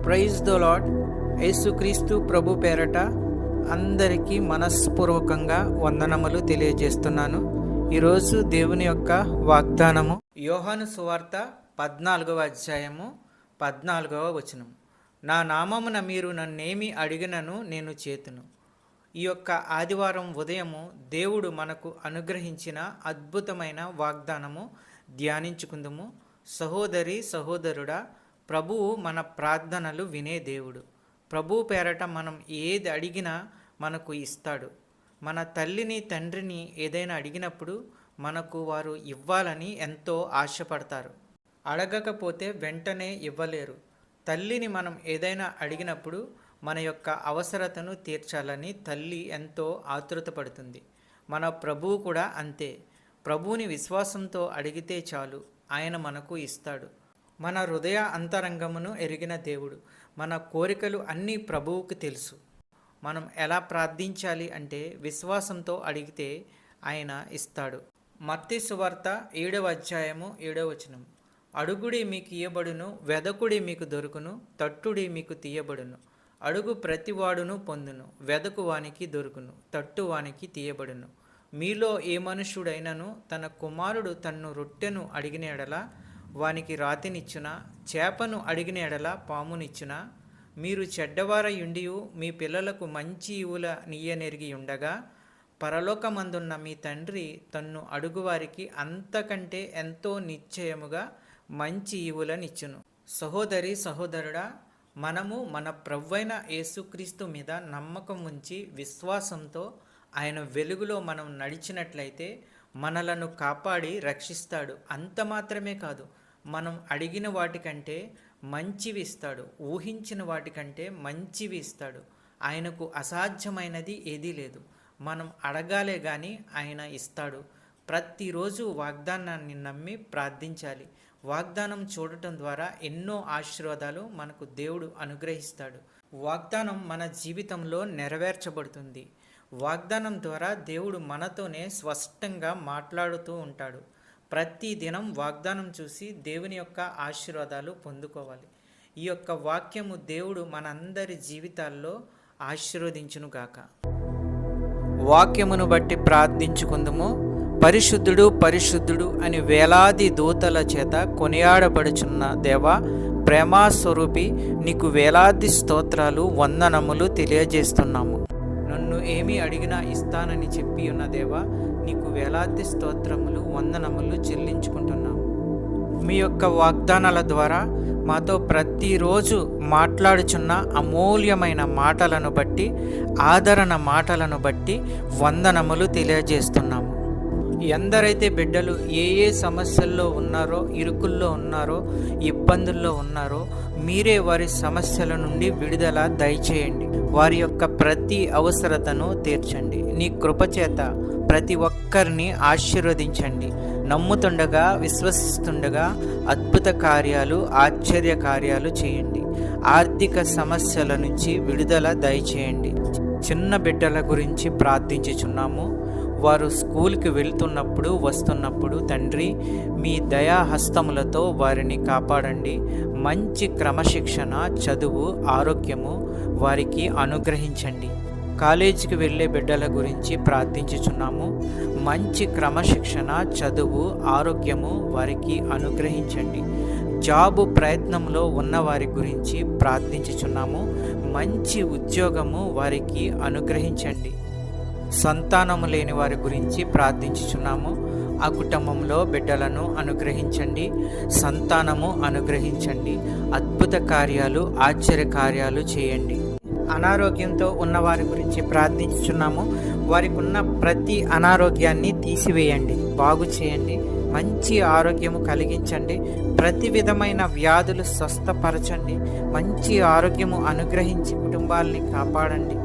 Praise the lord. యేసుక్రీస్తు ప్రభు పేరట అందరికీ మనస్పూర్వకంగా వందనములు తెలియజేస్తున్నాను. ఈరోజు దేవుని యొక్క వాగ్దానము యోహాను సువార్త 14వ అధ్యాయము 14వ వచనం. నా నామమున మీరు నన్నేమి అడిగినను నేను చేతును. ఈ యొక్క ఆదివారం ఉదయము దేవుడు మనకు అనుగ్రహించిన అద్భుతమైన వాగ్దానము ధ్యానించుకుందుము. సహోదరి సహోదరుడా, ప్రభువు మన ప్రార్థనలు వినే దేవుడు. ప్రభువు పేరట మనం ఏది అడిగినా మనకు ఇస్తాడు. మన తల్లిని తండ్రిని ఏదైనా అడిగినప్పుడు మనకు వారు ఇవ్వాలని ఎంతో ఆశపడతారు. అడగకపోతే వెంటనే ఇవ్వలేరు. తల్లిని మనం ఏదైనా అడిగినప్పుడు మన యొక్క అవసరతను తీర్చాలని తల్లి ఎంతో ఆతృతపడుతుంది. మన ప్రభువు కూడా అంతే. ప్రభువుని విశ్వాసంతో అడిగితే చాలు, ఆయన మనకు ఇస్తాడు. మన హృదయ అంతరంగమును ఎరిగిన దేవుడు. మన కోరికలు అన్నీ ప్రభువుకు తెలుసు. మనం ఎలా ప్రార్థించాలి అంటే విశ్వాసంతో అడిగితే ఆయన ఇస్తాడు. మత్తయి సువార్త 7వ అధ్యాయము 7వ వచనం. అడుగుడి మీకు ఇయ్యబడును, వెదకుడి మీకు దొరుకును, తట్టుడి మీకు తీయబడును. అడుగు ప్రతివాడును పొందును, వెదకు వానికి దొరుకును, తట్టు వానికి తీయబడును. మీలో ఏ మనుష్యుడైనను తన కుమారుడు తన్ను రొట్టెను అడిగిన ఎడల వానికి రాతినిచ్చునా, చేపను అడిగిన ఎడల పామునిచ్చునా? మీరు చెడ్డవారయుండియు మీ పిల్లలకు మంచి ఈవుల నీయనెరిగి ఉండగా పరలోకమందున్న మీ తండ్రి తన్ను అడుగువారికి అంతకంటే ఎంతో నిశ్చయముగా మంచి ఈవులనిచ్చును. సహోదరి సహోదరుడా, మనము మన ప్రభువైన యేసుక్రీస్తు మీద నమ్మకం ఉంచి విశ్వాసంతో ఆయన వెలుగులో మనం నడిచినట్లయితే మనలను కాపాడి రక్షిస్తాడు. అంత మాత్రమే కాదు, మనం అడిగిన వాటికంటే మంచివి ఇస్తాడు. ఊహించిన వాటికంటే మంచివి ఇస్తాడు. ఆయనకు అసాధ్యమైనది ఏదీ లేదు. మనం అడగాలే కానీ ఆయన ఇస్తాడు. ప్రతిరోజు వాగ్దానాన్ని నమ్మి ప్రార్థించాలి. వాగ్దానం చూడటం ద్వారా ఎన్నో ఆశీర్వాదాలు మనకు దేవుడు అనుగ్రహిస్తాడు. వాగ్దానం మన జీవితంలో నెరవేర్చబడుతుంది. వాగ్దానం ద్వారా దేవుడు మనతోనే స్పష్టంగా మాట్లాడుతూ ఉంటాడు. ప్రతి దినం వాగ్దానం చూసి దేవుని యొక్క ఆశీర్వాదాలు పొందుకోవాలి. ఈ యొక్క వాక్యము దేవుడు మనందరి జీవితాల్లో ఆశీర్వదించునుగాక. వాక్యమును బట్టి ప్రార్థించుకుందుము. పరిశుద్ధుడు పరిశుద్ధుడు అని వేలాది దూతల చేత కొనియాడబడుచున్న దేవా, ప్రేమాస్వరూపి, నీకు వేలాది స్తోత్రాలు, వందనములు తెలియజేస్తున్నాము. నన్ను ఏమి అడిగినా ఇస్తానని చెప్పి ఉన్న దేవా, నీకు వేలాది స్తోత్రములు, వందనములు చెల్లించుకుంటున్నాము. మీ యొక్క వాగ్దానాల ద్వారా మాతో ప్రతిరోజు మాట్లాడుచున్న అమూల్యమైన మాటలను బట్టి, ఆదరణ మాటలను బట్టి వందనములు తెలియజేస్తున్నాము. ఎందరైతే బిడ్డలు ఏ ఏ సమస్యల్లో ఉన్నారో, ఇరుకుల్లో ఉన్నారో, ఇబ్బందుల్లో ఉన్నారో, మీరే వారి సమస్యల నుండి విడుదల దయచేయండి. వారి యొక్క ప్రతి అవసరతను తీర్చండి. నీ కృపచేత ప్రతి ఒక్కరిని ఆశీర్వదించండి. నమ్ముతుండగా, విశ్వసిస్తుండగా అద్భుత కార్యాలు, ఆశ్చర్య కార్యాలు చేయండి. ఆర్థిక సమస్యల నుంచి విడుదల దయచేయండి. చిన్న బిడ్డల గురించి ప్రార్థించుచున్నాము. వారు స్కూల్కి వెళ్తున్నప్పుడు, వస్తున్నప్పుడు తండ్రి మీ దయాహస్తములతో వారిని కాపాడండి. మంచి క్రమశిక్షణ, చదువు, ఆరోగ్యము వారికి అనుగ్రహించండి. కాలేజీకి వెళ్ళే బిడ్డల గురించి ప్రార్థించుచున్నాము. మంచి క్రమశిక్షణ, చదువు, ఆరోగ్యము వారికి అనుగ్రహించండి. జాబు ప్రయత్నంలో ఉన్న వారి గురించి ప్రార్థించుచున్నాము. మంచి ఉద్యోగము వారికి అనుగ్రహించండి. సంతానము లేని వారి గురించి ప్రార్థించుచున్నాము. ఆ కుటుంబంలో బిడ్డలను అనుగ్రహించండి, సంతానము అనుగ్రహించండి. అద్భుత కార్యాలు, ఆశ్చర్య కార్యాలు చేయండి. అనారోగ్యంతో ఉన్న వారి గురించి ప్రార్థించుచున్నాము. వారికి ఉన్న ప్రతి అనారోగ్యాన్ని తీసివేయండి, బాగు చేయండి, మంచి ఆరోగ్యము కలిగించండి. ప్రతి విధమైన వ్యాధులు స్వస్థపరచండి. మంచి ఆరోగ్యము అనుగ్రహించి కుటుంబాలని కాపాడండి.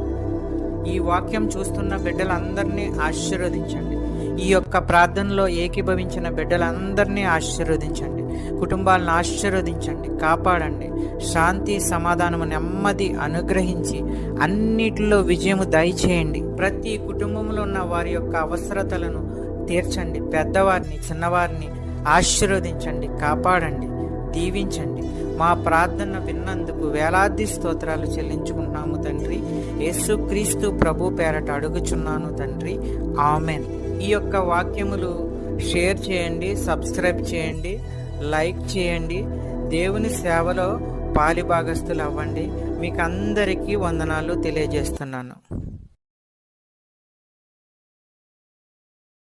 ఈ వాక్యం చూస్తున్న బిడ్డలందరినీ ఆశీర్వదించండి. ఈ యొక్క ప్రార్థనలో ఏకీభవించిన బిడ్డలందరినీ ఆశీర్వదించండి. కుటుంబాలను ఆశీర్వదించండి, కాపాడండి. శాంతి, సమాధానము, నెమ్మది అనుగ్రహించి అన్నిటిలో విజయము దయచేయండి. ప్రతి కుటుంబంలో ఉన్న వారి యొక్క అవసరతలను తీర్చండి. పెద్దవారిని, చిన్నవారిని ఆశీర్వదించండి, కాపాడండి, దీవించండి. మా ప్రార్థన విన్నందుకు వేలాది స్తోత్రాలు చెల్లించుకుంటున్నాము తండ్రి. యేసుక్రీస్తు ప్రభు పేరట అడుగుచున్నాను తండ్రి. ఆమెన్. ఈ యొక్క వాక్యములు షేర్ చేయండి, సబ్స్క్రైబ్ చేయండి, లైక్ చేయండి. దేవుని సేవలో పాలిభాగస్తులు అవ్వండి. మీకు అందరికీ వందనాలు తెలియజేస్తున్నాను.